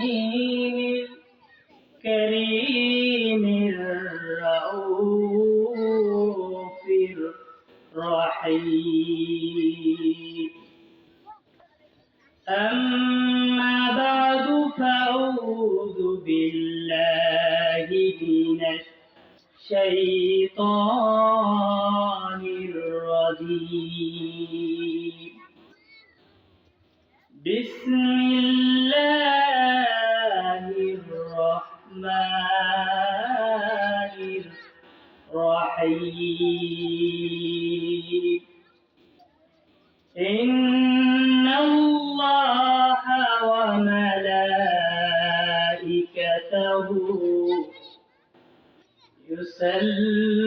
الرحيم الكريم الرؤوف الرحيم. أما بعد فأعوذ بالله من الشيطان الرجيم. بسم الله الرحمن الرحيم. إن الله وملائكته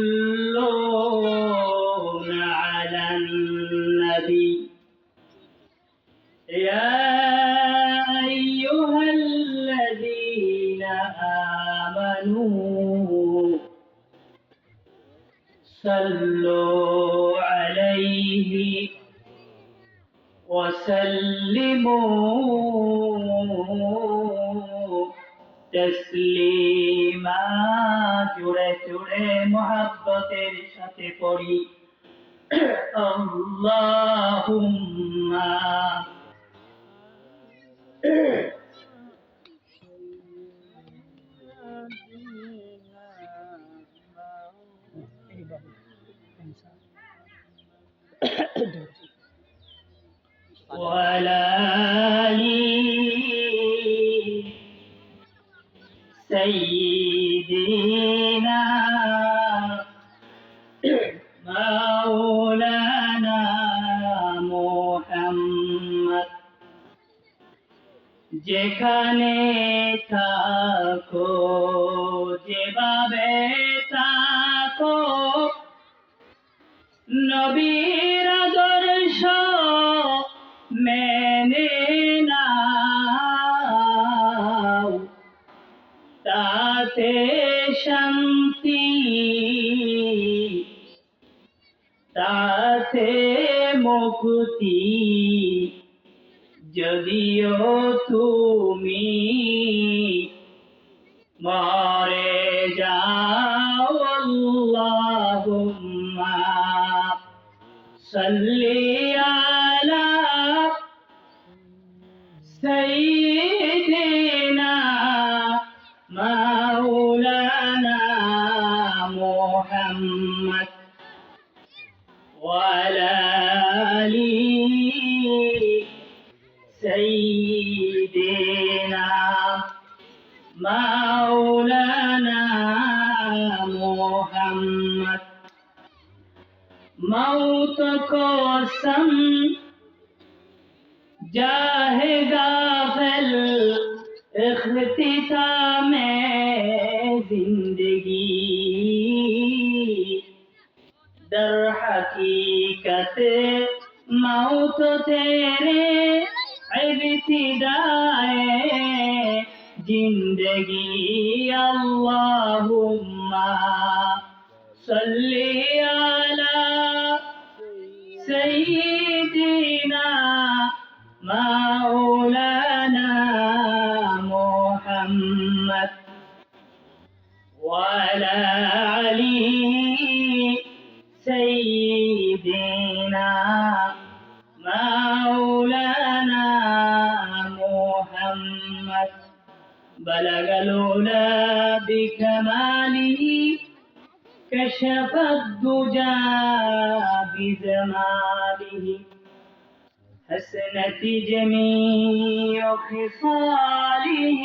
يصلون على النبي يا أيها الذين آمنوا صلوا عليه وسلموا تسليما. জোরে জোরে মুহাব্বতের সাথে পড়ি আল্লাহুম্মা وعلى آل سيدنا مولانا محمد। যেখানে থাকো যেভাবে থাকো নবীর আদর্শ মেনে নাও, তাতে শান্তি তাতে মুক্তি। যদিও তুমি মরে যাও আল্লাহুম্মা সাল্লি আলা সাইয়্যিদিনা মাওলানা মুহাম্মদ ওয়ালা আলি سيدنا مولانا محمد। मौत को सम जाएगा फल इख्तिताम जिंदगी दर हकीकत मौत तेरे इब्तिदाए जिंदगी। अल्लाहुम्मा सल्ली अला सय्यिदिना मौलाना मुहम्मद वअला आली सय्यिदिना مولانا محمد بلغ العلا بكماله كشف الدجى بجماله حسنت جميع خصاله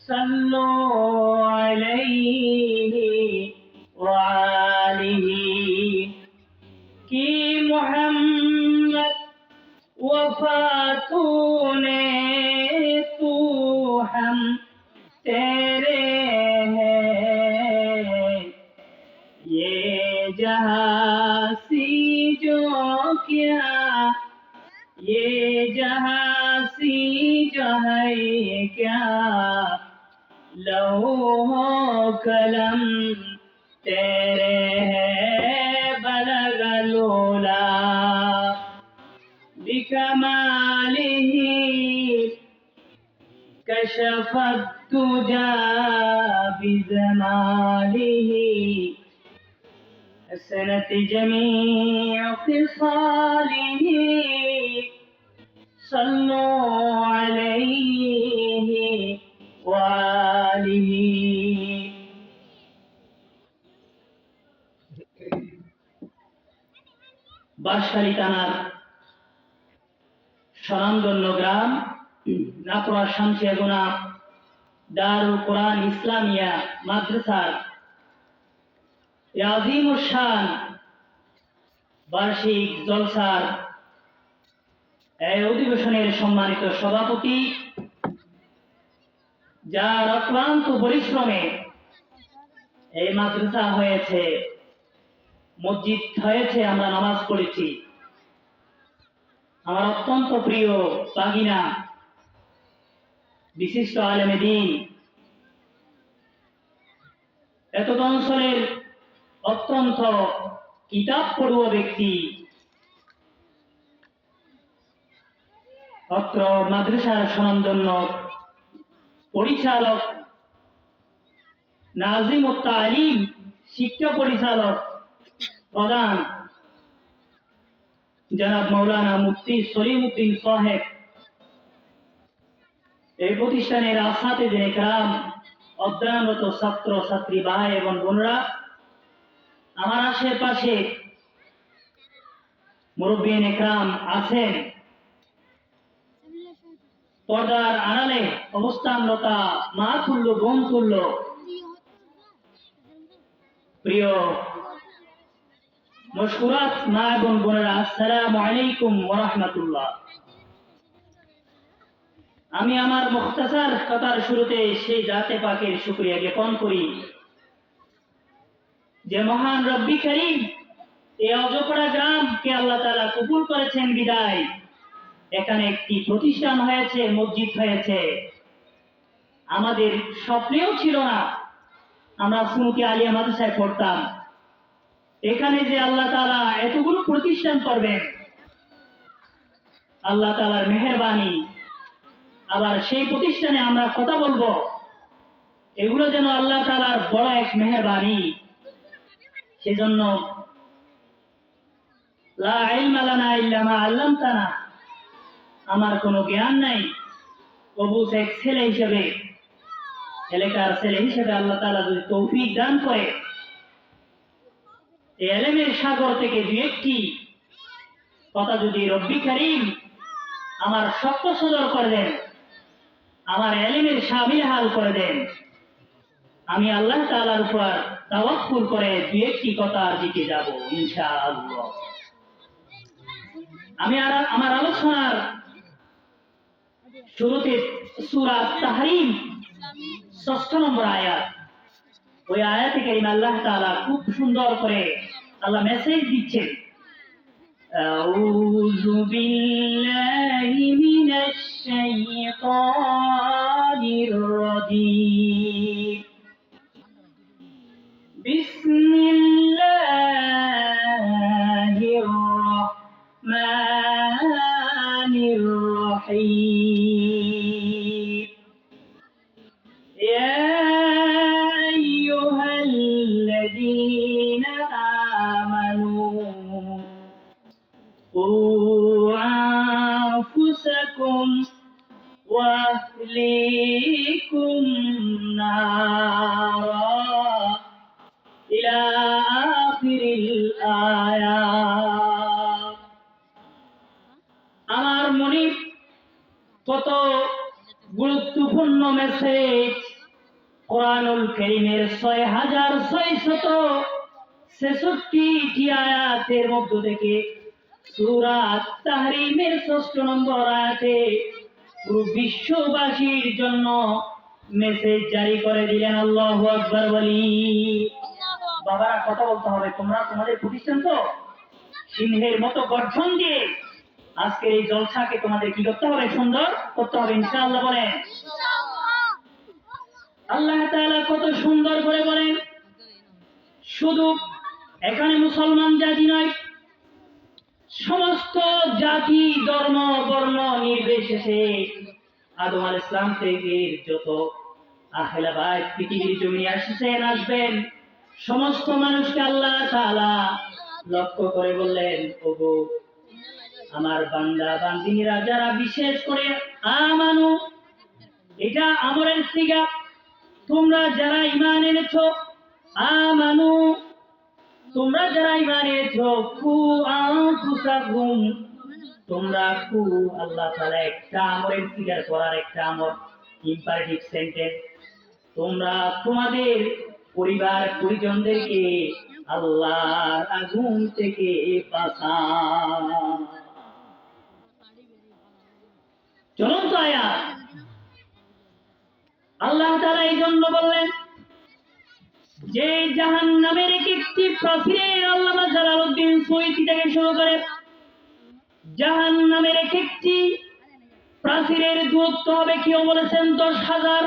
صلوا عليه وآله कि मोहम्मद वफा तूने तू हम तेरे हैं। ये जहासी जो क्या ये जहासी जो है क्या लौह कलम तेरे हैं। बलग लोला बिकमालिही كشف الدجى بزماله حسنت جميع خصاله صلوا عليه وآله বাঁশখালী থানার স্বনামধন্য গ্রাম নাটোয়া শামসিয়াগুনা দারুল কোরআন ইসলামিয়া মাদ্রাসার আজিমুস শান বার্ষিক জলসার এই অধিবেশনের সম্মানিত সভাপতি, যার অক্লান্ত পরিশ্রমে এই মাদ্রাসা হয়েছে, মসজিদ হয়েছে, আমরা নামাজ পড়েছি, আমার অত্যন্ত প্রিয় বাগিনা বিশিষ্ট আলেমে দ্বীন, এতদ অঞ্চলের অত্যন্ত কিতাব পড়ুয়া ব্যক্তি, অত্র মাদ্রাসার স্বনামধন্য পরিচালক, নাজিম ও তালিম শিক্ষা পরিচালক প্রধান জনাব মৌলানা মুফতি সলিম উদ্দিন সাহেব, এই প্রতিষ্ঠানের আসাতে একরাম, অধ্যয়নরত ছাত্র ছাত্রী ভাই এবং বোনরা, আমার আশেপাশে মুরব্বিয়ান একরাম আছেন, পর্দার আড়ালে অবস্থানরতা মা তুল্য বোন তুল্য প্রিয় মশকুরাত মা এবং বোনেরা, আসসালামু আলাইকুম ওয়া রাহমাতুল্লাহ। আমি আমার মুখতাসার কথার শুরুতে সেই জাতে পাকের শুকরিয়া জ্ঞাপন করি যে মহান রব্বি করিম এই অজপড়া গ্রামকে আল্লাহ তাআলা কবুল করেছেন বিদায় এখানে একটি প্রতিষ্ঠান হয়েছে, মসজিদ হয়েছে। আমাদের স্বপ্নেও ছিল না আমরা সুন্নতি আলিয়া মাদ্রাসায় পড়তাম, এখানে যে আল্লাহ তাআলা এতগুলো প্রতিষ্ঠান করবেন, আল্লাহ তাআলার মেহেরবানি। আবার সেই প্রতিষ্ঠানে আমরা কথা বলবো, এগুলো যেন আল্লাহ তাআলার বড় এক মেহেরবানি। সেজন্য লা ইলমা লানা ইল্লা মা আল্লামতানা, আমার কোনো জ্ঞান নাই, অবুঝ এক ছেলে হিসেবে, এলাকার ছেলে হিসেবে আল্লাহ তাআলা যদি তৌফিক দান করে, এই এলেমের সাগর থেকে দুই একটি কথা যদি রব্বি করিম আমার শক্ত সদর করে দেন, আমার এলেমের শামিল হাল করে দেন, আমি আল্লাহ তাআলার উপর তাওয়াক্কুল করে দুই একটি কথার দিকে যাব ইনশাআল্লাহ। আমি আমার আলোচনার শুরুতে সূরা তাহরিম ৬ষ্ঠ নম্বর আয়াত, ওই আয়াতে কারিমা আল্লাহ তাআলা খুব সুন্দর করে আল্লাহ মেসেজ দিচ্ছেন, আউযু বিল্লাহি মিনাশ শাইতানির রাজীম, বিসমিল্লাহির রাহমানির রাহিম, ইয়া আইয়ুহাল্লাযীনা আমানু قوا أنفسكم وأهليكم نارا إلى آخر الآيات। আমার মনে কত গুরুত্বপূর্ণ মেসেজ কোরআনুল কারীমের ৬,৬৬৬টি আয়াতের মধ্য থেকে সূরা তাহরিমের ৬ষ্ঠ নম্বর আয়াতে পুরো বিশ্ববাসীর জন্য মেসেজ জারি করে দিলেন। আল্লাহু আকবার বলি। বাবারা কথা বলতে হবে, তোমরা তোমাদের প্রতিষ্ঠান তো সিংহের মতো গর্জন দিয়ে আজকের এই জলসাকে তোমাদের কি করতে হবে? সুন্দর করতে হবে ইনশাআল্লাহ বলেন। আল্লাহ তাআলা কত সুন্দর করে বলেন, শুধু এখানে মুসলমান জাতি নয়, সমস্ত জাতি ধর্ম বর্ণ নির্বিশেষে আদম আলাইহিস সালাম থেকে যত আহলে বাইত পৃথিবীর জমিনে আসছেন আসবেন, সমস্ত মানুষকে আল্লাহ তাআলা লক্ষ্য করে বললেন, ওগো আমার বান্দা বান্দিনীরা যারা বিশেষ করে আমানু, এটা আমরের সিগা, তোমরা যারা ঈমান এনেছো, আমানু, তোমরা যারা ঈমান এনেছো, কু আনফুসাকুম, তোমরা কু, আল্লাহ তাআলা একটা আমরের সিগার করার একটা আমর, ইম্পারেটিভ সেন্টেন্স, তোমরা তোমাদের পরিবার পরিজনদেরকে আল্লাহর আগুন থেকে বাঁচাও। চলন্ত আয়াত। আল্লাহ তাআলা এই জন্য বললেন যে জাহান্নামের একটি প্রাচীর, আল্লামা জালালউদ্দিন সুয়ুতী থেকে শুরু করে জাহান্নামের একটি প্রাচীরের দূরত্ব হবে, কেউ বলেছেন 10,000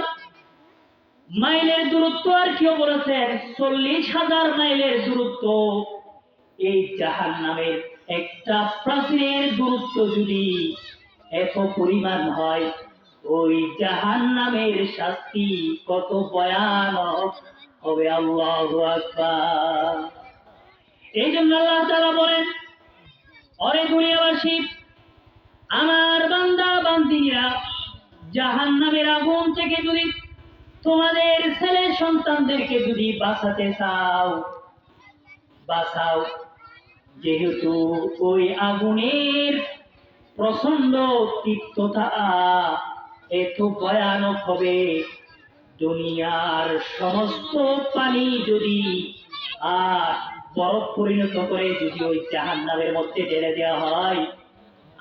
মাইলের দূরত্ব, আর কেউ বলেছেন 40,000 মাইলের দূরত্ব। এই জাহান্নামের একটা প্রাচীরের দূরত্ব যদি এত পরিমাণ হয়, ওই জাহান্নামের শাস্তি কত ভয়ানক হবে, আল্লাহু আকবার। এই জন্য আল্লাহ তাআলা বলেন, ওরে দুনিয়াবাসী, আমার বান্দা বান্দিরা, জাহান্নামের আগুন থেকে যদি তোমাদের ছেলে সন্তানদেরকে যদি বাঁচাতে চাও, বাঁচাও। যেহেতু ওই আগুনের প্রচন্ড তীব্রতা এত ভয়ানক হবে, দুনিয়ার সমস্ত পানি যদি বরফ পরিণত করে যদি ওই জাহান্নামের মধ্যে ঢেলে দেওয়া হয়,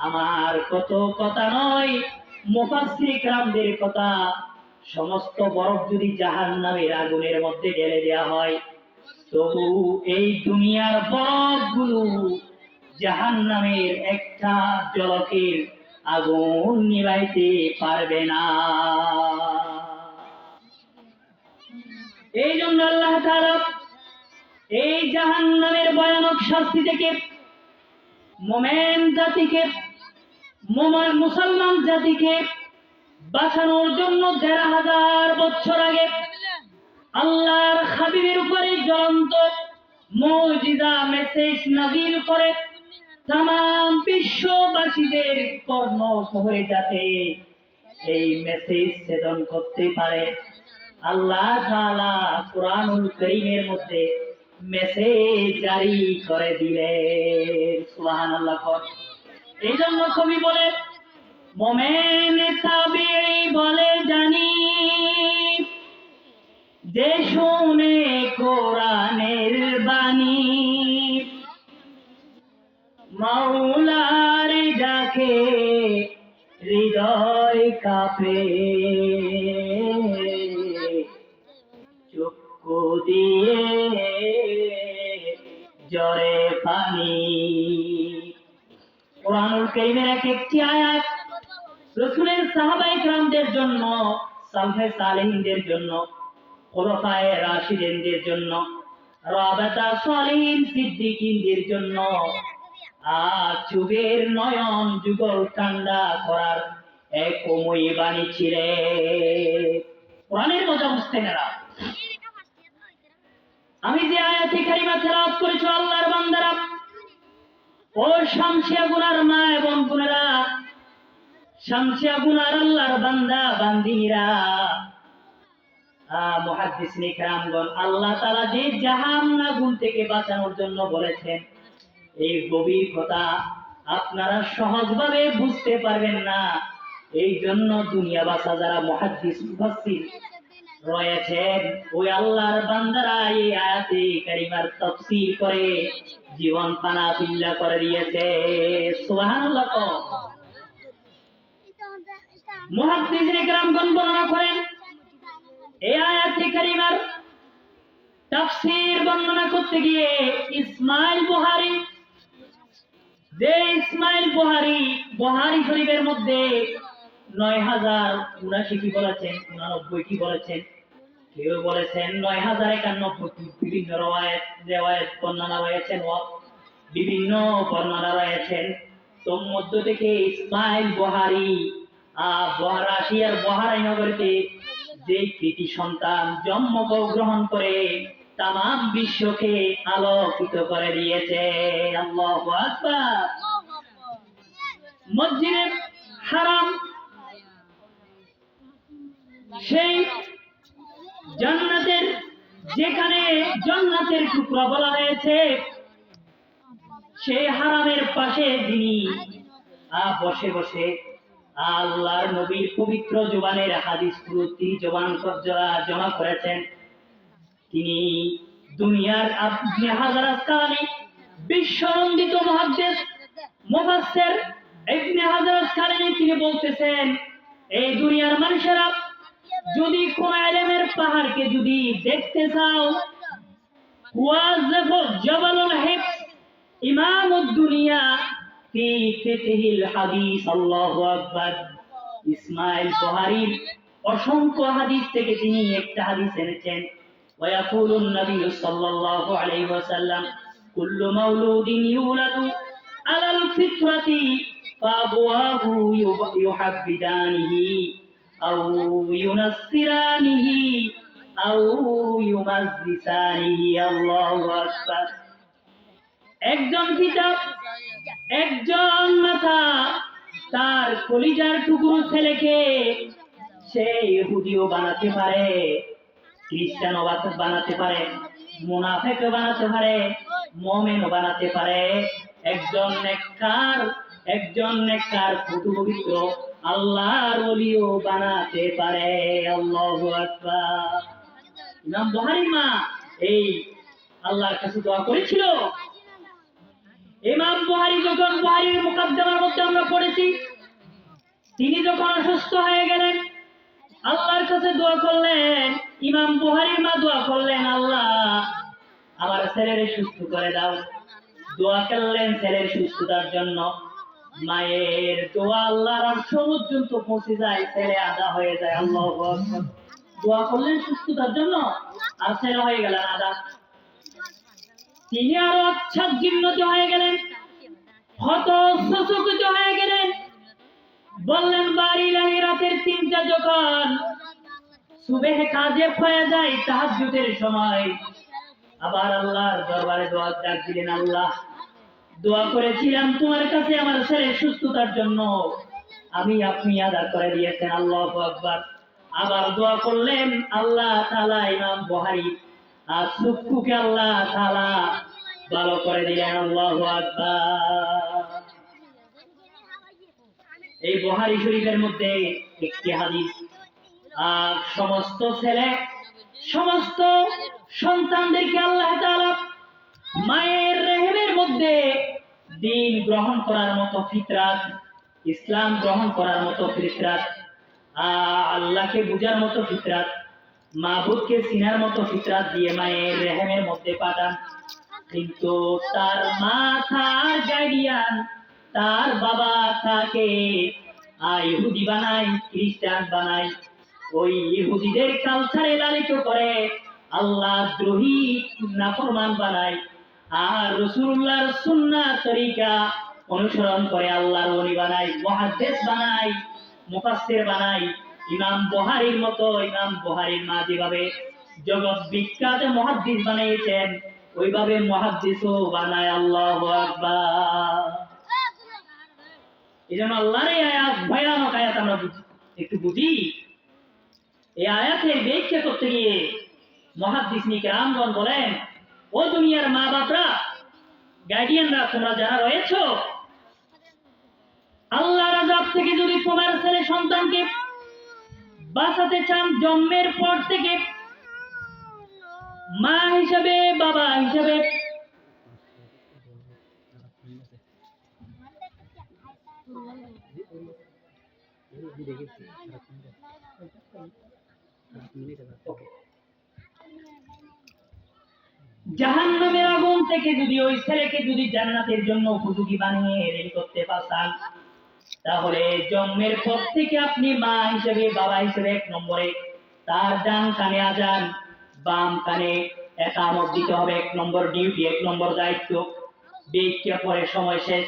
আমার কত কথা নয়, মুফাসসির কিরামদের কথা, সমস্ত বরফ যদি জাহান্নামের আগুনের মধ্যে ঢেলে দেওয়া হয়, তবু এই দুনিয়ার বরফগুলো জাহান্নামের একটা জলকের আগুন নিভাইতে পারবে না। এই জন্য আল্লাহ তাআলা এই জাহান্নামের ভয়ানক শাস্তি থেকে মুমিন জাতিকে, মুসলমান জাতিকে বাঁচানোর জন্য ১,৫০০ বছর আগে আল্লাহর হাবিবের উপরে জ্বলন্ত মুজিজা মেসেজ নাযিল করে তামাম বিশ্ববাসীদের কর্ণকুহরে যাতে এই মেসেজ ছেদন করতে পারে, আল্লাহ তাআলা কুরআনুল কারীমের মধ্যে মেসেজ জারি করে দিলেন। সুবহানাল্লাহ। এই জন্য কবি বলে, মুমিন তাবিঈ বলে জানি, যে শুনে কোরআনের বাণী, মাওলার ডাকে হৃদয় কাঁপে, চক্ষু দিয়ে জরে পানি। কুরআনুল কারীমের একটি আয়াত রাসূলের সাহাবায়ে কিরামদের জন্য, সালফে সালেহিনদের জন্য, খুলাফায়ে রাশিদিনদের জন্য, রাবাতা সালিহিন সিদ্দিকিনদের জন্য যুগের নয়ন যুগল ঠান্ডা করার এক অময় বাণী ছিলেন। কোরআনের মজা বুঝতে নেরা, আমি যে আয়াতে কারিমা তেলাওয়াত করেছি, আল্লাহর বান্দারা, ও শামসিয়া গুনার মা এবং বোনেরা, শামসিয়া গুনার আল্লাহর বান্দা বান্দিরা, মুহাদ্দিসিনে কিরামগণ, আল্লাহ তাআলা যে জাহান্নাম থেকে বাঁচানোর জন্য বলেছেন, এই গভীর কথা আপনারা সহজভাবে বুঝতে পারবেন না। এই জন্য দুনিয়া বাসা যারা মুহাদ্দিস মুফাসসির রয়েছেন, ওই আল্লাহর বান্দারা এই আয়াতে কারিমার তাফসীর করে জীবন পানা ফিল্লা করে দিয়েছে। সুবহানাল্লাহ। মুহাদ্দিসিনে কিরামগণ বর্ণনা করেন, এই আয়াতে কারিমার তাফসীর বর্ণনা করতে গিয়ে ইসমাইল বুখারী, যে ইসমাইল বুখারী বুখারী শরীফের মধ্যে ৯,০৭৯ কি বলেছেন, ৮৯ কি বলেছেন, কেউ বলেছেন ৯,০৯১ কি, বিভিন্ন রিওয়ায়াত বর্ণনা রয়েছেন, বিভিন্ন বর্ণনা রয়েছেন। তোর মধ্য থেকে ইসমাইল বুখারী রাশিয়ার বহারাই নগরীতে যে কৃতি সন্তান জন্মগ্রহণ করে তাম বিশ্বকে আলোকিত করে দিয়েছে। আল্লাহু আকবার। মসজিদে হারাম সেই জান্নাতের, যেখানে জান্নাতের টুকরা বলা হয়েছে, সেই হারামের পাশে যিনি বসে বসে আল্লাহর নবীর পবিত্র জবানের হাদিসগুলো তিনি জমা করেছেন। তিনি দুনিয়ার ইবনে হাজার আসকালানী বিশ্বনন্দিত মুহাদ্দিস মুফাসসির ইবনে হাজার আসকালানী তিনি বলতেছেন, এই দুনিয়ার মানুষেরা যদি কোন ইলমের পাহাড়কে যদি দেখতে চাও, ওয়াজফ জাবালুল হিফজ ইমামুদ দুনিয়া ফি ফিকহিল হাদিস। আল্লাহু আকবার। ইসমাইল বুখারীর অসংখ্য হাদিস থেকে তিনি একটা হাদিস এনেছেন। ويقول النبي صلى الله عليه وسلم كل مولود يولد على الفطرة فأبواه يحبدانه أو ينصرانه أو يمجسانه। الله أكبر। একজন পিতা, একজন মাতা তার কলিজার টুকরো ছেলেকে সে ইহুদিও বানাতে পারে, খ্রিস্টানও বানাতে পারে, মুনাফিকও বানাতে পারে, মুমিনও বানাতে পারে। একজন নেককার পবিত্র আল্লাহর ওলিও বানাতে পারে। আল্লাহু আকবার। ইমাম বুখারীর মা এই আল্লাহর কাছে দোয়া করেছিল। ইমাম বুখারী যখন বুখারীর মুকাদ্দমার মধ্যে আমরা পড়েছি, তিনি যখন অসুস্থ হয়ে গেলেন আল্লাহর কাছে দোয়া করলেন। ইমাম বুখারীর মা দোয়া করলেন, আল্লাহ আমার ছেলের সুস্থ করে দাও। দোয়া করলেন ছেলের সুস্থতার জন্য। মায়ের দোয়া আল্লাহর আরশ পর্যন্ত পৌঁছে যায়, ছেলে আদা হয়ে যায়। আল্লাহু আকবার। দোয়া করলেন সুস্থতার জন্য, আর ছেলে হয়ে গেলেন আদা। তিনি আরো আচ্ছাদিত হয়ে গেলেন, হতচকিত হয়ে গেলেন। বললেন, বাড়ি লাগে রাতের ৩টা যখন সুবহে কাজে হয়ে যায়, তাহাজ্জুদের সময় আবার আল্লাহর দরবারে দোয়া ডাক দিলেন, আল্লাহ দোয়া করেছিলাম তোমার কাছে আমার ছেলের সুস্থতার জন্য, আপনি আদা করে দিয়েছেন। আল্লাহু আকবার। আবার দোয়া করলেন, আল্লাহ তাআলা ইমাম বুখারী আর চক্ষুকে আল্লাহ তাআলা ভালো করে দিলেন। আল্লাহু আকবার। এই বুখারী শরীফের মধ্যে একটি হাদিস, সমস্ত ছেলে সমস্ত সন্তানদেরকে আল্লাহ তাআলা মায়ের রেহেমের মধ্যে দ্বীন গ্রহণ করার মতো ফিতরাত, ইসলাম গ্রহণ করার মতো ফিতরাত, আল্লাহকে বুঝার মতো ফিতরাত, মাবুদকে চিনার মতো ফিতরাত দিয়ে মায়ের রেহেমের মধ্যে পাঠান। কিন্তু তার মা তার গার্ডিয়ান, তার বাবা তাকে ইহুদি বানায়, খ্রিস্টান বানায়, ওই ইহুদিদের কালচারে লালিত করে আল্লাহ দ্রোহী নাফরমান বানায়, আর রাসূলুল্লাহর সুন্নাহ তরিকা অনুসরণ করে আল্লাহর ওলি বানায়, মুহাদ্দিস বানায়, মুফাসসির বানায়। ইমাম বুখারীর মতো, ইমাম বুখারীর মা যেভাবে জগৎ বিখ্যাত মুহাদ্দিস বানিয়েছেন, ওইভাবে মুহাদ্দিসও বানায়। আল্লাহু আকবার। এজন্য আল্লাহর এই আয়াত, ভয়ানক আয়াত আমরা একটু বুঝি। এই আয়াতের ব্যাখ্যা করতে গিয়ে মুহাদ্দিসিন কিরামগণ বলেন, ও দুনিয়ার মা বাপরা, গার্ডিয়ানরা, তোমরা যারা রয়েছো, আল্লাহর আযাব থেকে যদি তোমার ছেলে সন্তানকে বাঁচাতে চান, জন্মের পর থেকে মা হিসাবে, বাবা হিসাবে জাহান্নামের আগুন থেকে যদি ওই ছেলেকে যদি জান্নাতের জন্য উপযোগী বানিয়ে রেডি করতে পারেন, তাহলে জন্মের পর থেকে আপনি মা হিসেবে, বাবা হিসেবে ১ নম্বরে তার ডান কানে আযান, বাম কানে ইকামত দিতে হবে। ১ নম্বর ডিউটি, ১ নম্বর দায়িত্ব। ব্যাখ্যা পরে সময় শেষ।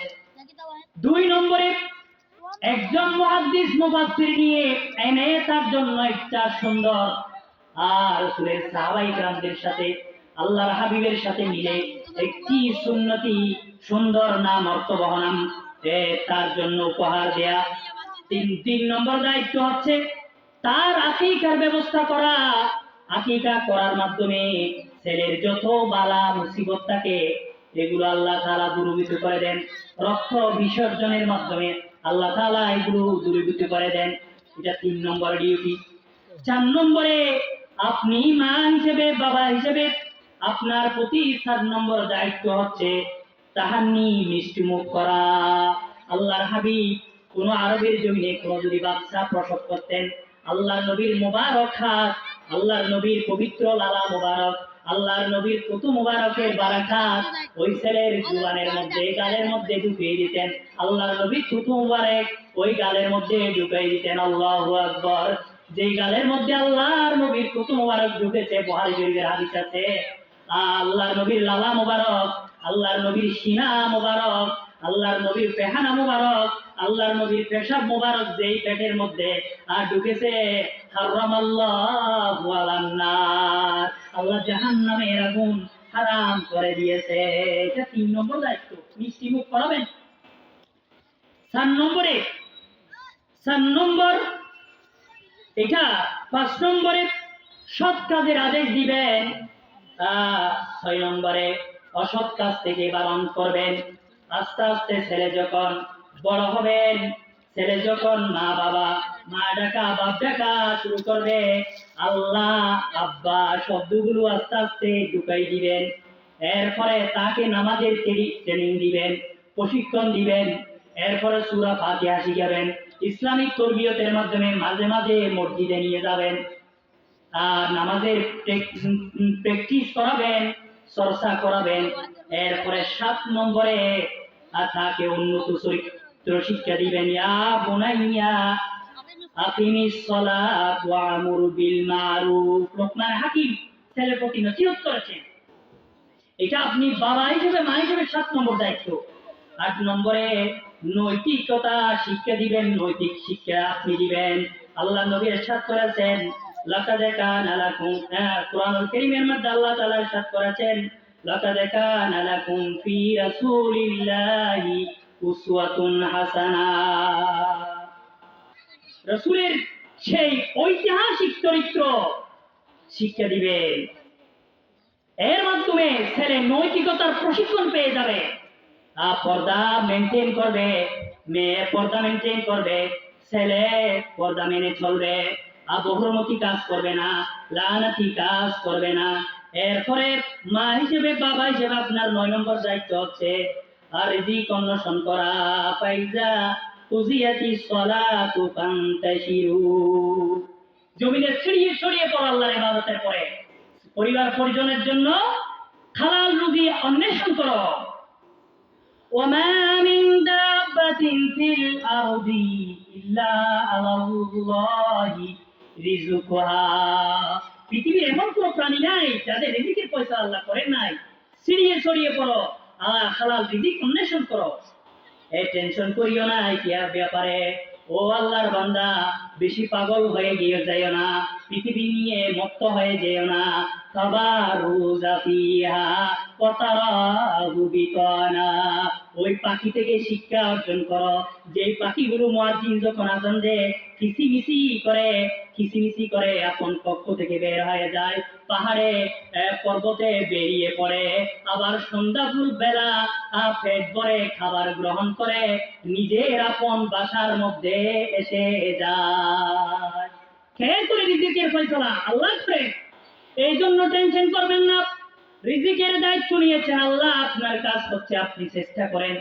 ২ নম্বরে একজন মুহাদ্দিস মুফাসসির নিয়ে এনে তার জন্য একটা সুন্দর আর রাসূলের সাহাবায়ে কেরামদের সাথে আল্লাহর হাবিবের সাথে মিলে একটি সুন্নতি সুন্দর নাম অর্থবহ নাম তার জন্য উপহার দেয়া। তিন নম্বর দায়িত্ব হচ্ছে তার আকিকার ব্যবস্থা করা। আকিকা করার মাধ্যমে ছেলের যত বালা মুসিবত থাকে এগুলো আল্লাহ তাআলা দূরীভূত করে দেন। রক্ত বিসর্জনের মাধ্যমে আল্লাহ তাআলা এগুলো দূরীভূত করে দেন। এটা 3 নম্বর ডিউটি। 4 নম্বরে আপনি মা হিসেবে বাবা হিসেবে আপনার প্রতি 4 নম্বর দায়িত্ব হচ্ছে তাহান্নি মিষ্টি মুখ করা। আল্লাহর হাবিব কোন আরবের জমিনে কোন যদি বাচ্চা প্রসব করতেন, আল্লাহর নবীর মোবারক হাত, আল্লাহর নবীর পবিত্র লালা মোবারক, আল্লাহর নবীর কুতু মোবারকের বারাকাত ওই ছেলের জুবানের মধ্যে গালের মধ্যে ঢুকিয়ে দিতেন। আল্লাহর নবীর কুতু মোবারক ওই গালের মধ্যে ঢুকিয়ে দিতেন। আল্লাহু আকবার। যেই গালের মধ্যে আল্লাহর নবীর কুতু মোবারক ঢুকেছে, বুখারী শরীফের হাদিস আছে, আল্লাহর নবীর লালা মোবারক, আল্লাহর নবীর সিনা মোবারক, আল্লাহর নবীর পেহানা মোবারক, আল্লাহর নবীর পেশাব মোবারক যেই পেটের মধ্যে ঢুকেছে, হারামাল্লাহু আলান নার, আল্লাহ জাহান্নামের আগুন হারাম করে দিয়েছে। এটা 3 নম্বর দায়িত্ব, মিষ্টি মুখ করাবেন। 4 নম্বরে 4 নম্বর এটা 5 নম্বরে সৎ কাজের আদেশ দিবেন। 6 নম্বরে অসৎ কাজ থেকে বারণ করবেন। আস্তে আস্তে ছেলে যখন বড় হবেন, ছেলে যখন মা বাবা মা ডাকা বাপ ডাকা শুরু করবে, আল্লাহ আব্বা শব্দগুলো আস্তে আস্তে ঢুকাই দিবেন। এরপরে তাকে নামাজের ট্রেনিং দিবেন, প্রশিক্ষণ দিবেন। এরপরে সূরা ফাতিহা শিখাবেন। ইসলামিক তরবিয়তের মাধ্যমে মাঝে মাঝে মসজিদে নিয়ে যাবেন আর নামাজের প্র্যাকটিস করাবেন, চর্চা করাবেন। এরপরে 7 নম্বরে তাকে উন্নত চরিত্র শিক্ষা দিবেন। ইয়া বুনাইয়া আকিমিস সালাত ওয়া আমুর বিল মারুফ। লোকমান হাকিম ছেলের প্রতি নসিহত করেছেন। এটা আপনি বাবা হিসেবে মা হিসেবে 7 নম্বর দায়িত্ব। 8 নম্বরে নৈতিকতা শিক্ষা দিবেন, নৈতিক শিক্ষা আপনি দিবেন। আল্লাহ নবী ইরশাদ করেছেন, লাকাদ কানা লাকুম, কোরআনুল কারীমের মধ্যে আল্লাহ তাআলা ইরশাদ করেছেন, লাকাদ কানা লাকুম ফি রাসূলিল্লাহি উসওয়াতুন হাসানাহ। রাসূলের সেই ঐতিহাসিক চরিত্র শিক্ষা দিবেন। এর মাধ্যমে ছেলে নৈতিকতার প্রশিক্ষণ পেয়ে যাবে। পর্দা মেনটেন করবে, মেয়ে পর্দা মেনটেন করবে, ছেলে পর্দা মেনে চলবে, বহির্মুখী কাজ করবে না, লানাতি কাজ করবে না। এরপরে মা হিসেবে বাবা হিসেবে আপনার 9 নম্বর দায়িত্ব হচ্ছে রিজিক অন্বেষণ করা। ফাইজা কুজিয়াতিস সালাতু ফান্তাশিরু। জমিনে ছড়িয়ে ছড়িয়ে পড়ো আল্লাহর ইবাদতের পরে। পরিবার পরিজনের জন্য হালাল রুজি অন্বেষণ করো। وما من دابة في الأرض إلا على الله رزقها। পৃথিবীর এমন কোনো প্রাণী নাই যাদের রিজিকের পয়সা আল্লাহ করেন নাই। ছড়িয়ে ছড়িয়ে পড়ো, হালাল রিজিক অন্বেষণ করো। টেনশন করিও না ইতিহার ব্যাপারে। ও আল্লাহর বান্দা, বেশি পাগল হয়ে গিয়ে যাইও না, পৃথিবী নিয়ে মত্ত হয়ে যেও না। তাবারুজা ফিহা ওয়া তারাহু বিতানা। ওই পাখি থেকে শিক্ষা অর্জন করো, যে পাখিগুলো মুয়াজ্জিন যখন আযান দেয় কিচিমিচি করে আপন পক্ষ থেকে বের হয়ে যায়, পাহাড়ে পর্বতে বেরিয়ে পড়ে, আবার সন্ধ্যাপুর বেলা পেট ভরে খাবার গ্রহণ করে নিজের আপন বাসার মধ্যে এসে যায়। খেয়ে করে রিজিকের ফয়সালা আল্লাহ করেন। এই জন্য টেনশন করবেন না। রিজিকের দায়িত্ব নিয়েছেন আল্লাহ, আপনার কাজ হচ্ছে আপনি চেষ্টা করেন,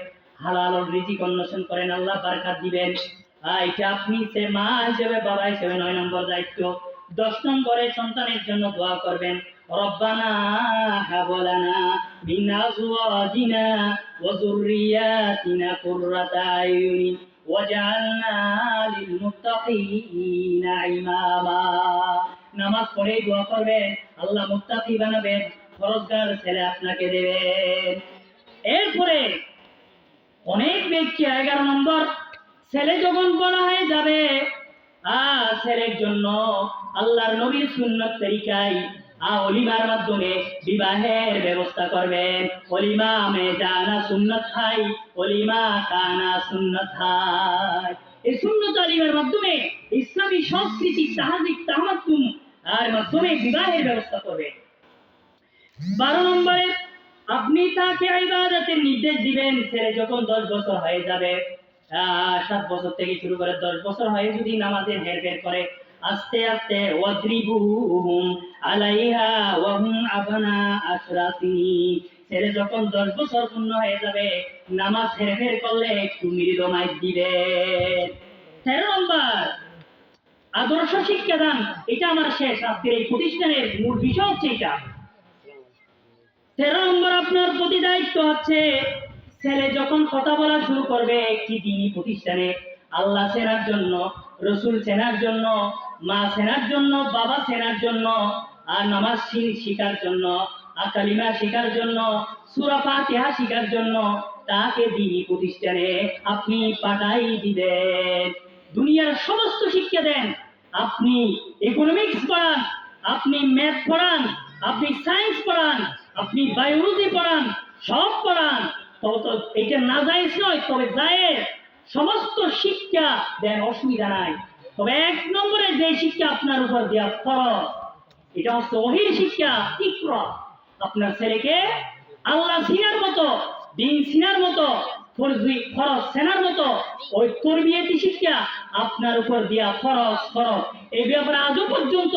হালাল রিজিক অন্বেষণ করেন, আল্লাহ বারাকাত দিবেন। এটা আপনি মা হিসেবে বাবা হিসেবে 9 নম্বর দায়িত্ব। 10 নম্বরে সন্তানের জন্য দোয়া করবেন, রব্বানা হাব লানা মিন আজওয়াজিনা ওয়া যুররিয়াতিনা কুররাতা আয়ুনিন ওয়াজআলনা লিল মুত্তাকিনা ইমামা। নামাজ পড়ে দোয়া করবেন, আল্লাহ মুত্তাকি বানাবেন, ফরজগার ছেলে আপনাকে দেবেন। এরপরে অনেক ব্যক্তি 11 নম্বর ছেলে যখন বড় হয়ে যাবে, ছেলের জন্য আল্লাহর নবীর সুন্নত তরিকায় অলিমার মাধ্যমে বিবাহের ব্যবস্থা করবেন। অলিমা মে জানা সুন্নত হাই, অলিমা কানা সুন্নত হাই। এই সুন্নত আলিমের মাধ্যমে ইসলামী সংস্কৃতি তাহাজিক তাহামাতুম আর মাধ্যমে বিবাহের ব্যবস্থা করবেন। 12 নম্বরে আপনি তাকে ইবাদতের নির্দেশ দিবেন। ছেলে যখন 10 বছর হয়ে যাবে, 7 বছর থেকে শুরু করে 10 বছর হয়ে যদি নামাজের হেরফের করে, আস্তে আস্তে ওয়াদ্রিবুহুম আলাইহা ওয়া হুম আবনা আশরাতি। ছেলে যখন 10 বছর পূর্ণ হয়ে যাবে, নামাজ হেরফের করলে একটু মৃদু মাইর দিবেন। 13 নম্বর আদর্শ শিক্ষাদান। এটা আমার শেষ, আজকের এই প্রতিষ্ঠানের মূল বিষয় হচ্ছে এটা। 13 নম্বর আপনার প্রতি দায়িত্ব হচ্ছে, ছেলে যখন কথা বলা শুরু করবে একটি দ্বীনি প্রতিষ্ঠানে, আল্লাহ চেনার জন্য, রসুল চেনার জন্য, মা চেনার জন্য, বাবা চেনার জন্য, আর নামাজ শিখার জন্য, কালিমা শেখার জন্য, সূরা ফাতিহা শেখার জন্য তাকে দ্বীনি প্রতিষ্ঠানে আপনি পাঠাই দিবেন। দুনিয়ার সমস্ত শিক্ষা দেন, আপনি ইকোনমিক্স পড়ান, আপনি ম্যাথ পড়ান, আপনি সায়েন্স পড়ান, আপনি বায়োলজি পড়ান, সব পড়ান, তবে তো এটা না জায়েজ নয়, তবে জায়েজ। সমস্ত শিক্ষা দেন, অসুবিধা নাই। তবে 1 নম্বরে যে শিক্ষা আপনার উপর দেওয়া ফরজ, এটা হচ্ছে ওহীর শিক্ষা। ইকরা। আপনার ছেলেকে আল্লাহ চিনার মতো, দিন চিনার মতো, ফরজ চেনার মতো ওই তরবিয়তি শিক্ষা আপনার উপর দেওয়া ফরজ। এই ব্যাপারে আজও পর্যন্ত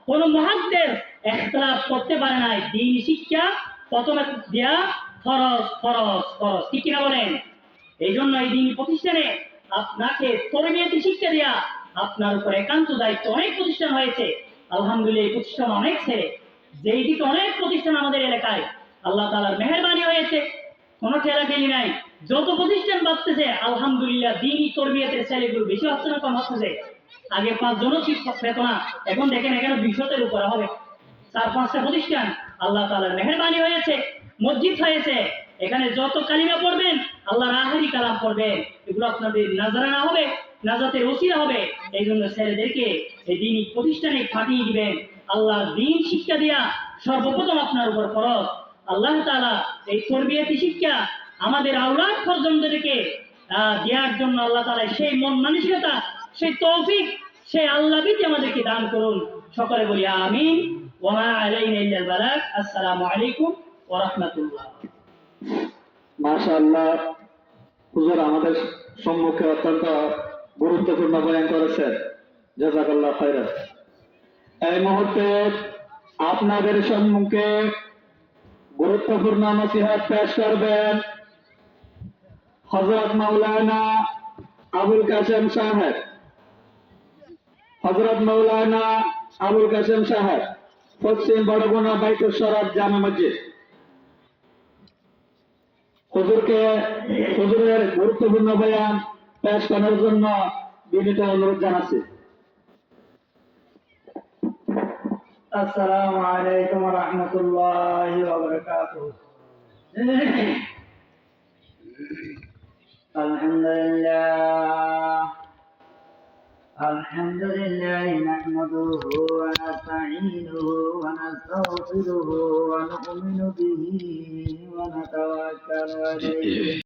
কোন মুহাদ্দিস ইখতিলাফ করতে পারে নাই। দিন শিক্ষা প্রথমে দেয়া ফরজ। ঠিক কিনা বলেন? এই জন্য এই দিন প্রতিষ্ঠানে আপনাকে তরবিয়তি শিক্ষা দেয়া আপনার উপর একান্ত দায়িত্ব। অনেক প্রতিষ্ঠান হয়েছে, আলহামদুলিল্লাহ এই প্রতিষ্ঠান অনেক ছেলে, যেই দিকে অনেক প্রতিষ্ঠান আমাদের এলাকায় আল্লাহ তাআলার মেহেরবানি হয়েছে, কোনো ঠেলাঠেলি নাই। যত প্রতিষ্ঠান বাড়তেছে আলহামদুলিল্লাহ দ্বীনি তরবিয়তের ছেলেগুলো বেশি হচ্ছে না কম হচ্ছে? আগে 5 জন শিক্ষক পেত না, এখন দেখেন এখানে 200-এর উপরে হবে। 4-5টা প্রতিষ্ঠান, আল্লাহ তাআলার মেহেরবানি হয়েছে, মসজিদ হয়েছে। এখানে যত কালিমা পড়বেন, আল্লাহর আহারি কালাম পড়বেন, এগুলো আপনাদের নাজরানা হবে, নাজাতের ওসিলা হবে। এই জন্য ছেলেদেরকে এই দ্বীনি প্রতিষ্ঠানে পাঠিয়ে দিবেন। আল্লাহর দ্বীন শিক্ষা দেয়া সর্বপ্রথম আপনার উপর ফরজ। আল্লাহ তাআলা এই তরবিয়তি শিক্ষা আমাদের আওলাদ পর্যন্তকে দেওয়ার জন্য আল্লাহ তাআলা সেই মন মানসিকতা, সেই তৌফিক, সেই আল্লাহবিতে আমাদেরকে দান করুন। সকলে বলি আমিন। ওয়া মা আলাইনা ইল্লাল বালাগ। আসসালামু আলাইকুম ওয়া রাহমাতুল্লাহ। মাশাআল্লাহ, হুজুর আমাদের সম্মুখে অত্যন্ত গুরুত্বপূর্ণ বয়ান করেছেন, জাযাকাল্লাহ খাইরান। এই মুহূর্তে আপনাদের সম্মুখে গুরুত্বপূর্ণ নসিহত পেশ করবেন হযরত মাওলানা আবুল কাসেম সাহেব। হযরত মাওলানা আবুল কাসেম সাহেব, পশ্চিম বড়গুনা বাইতুল শরফ জামে মসজিদ। হুজুরের গুরুত্বপূর্ণ বয়ান পেশ করার জন্য বিনীত অনুরোধ জানাচ্ছি। আসসালামু আলাইকুম ওয়া রাহমাতুল্লাহি ওয়া বারাকাতুহু। আলহামদুলিল্লাহ নাহমাদুহু ওয়া নাস্তাঈনুহু ওয়া নাস্তাগফিরুহু ওয়া নু'মিনু বিহি ওয়া নাতাওয়াক্কালু আলাইহি।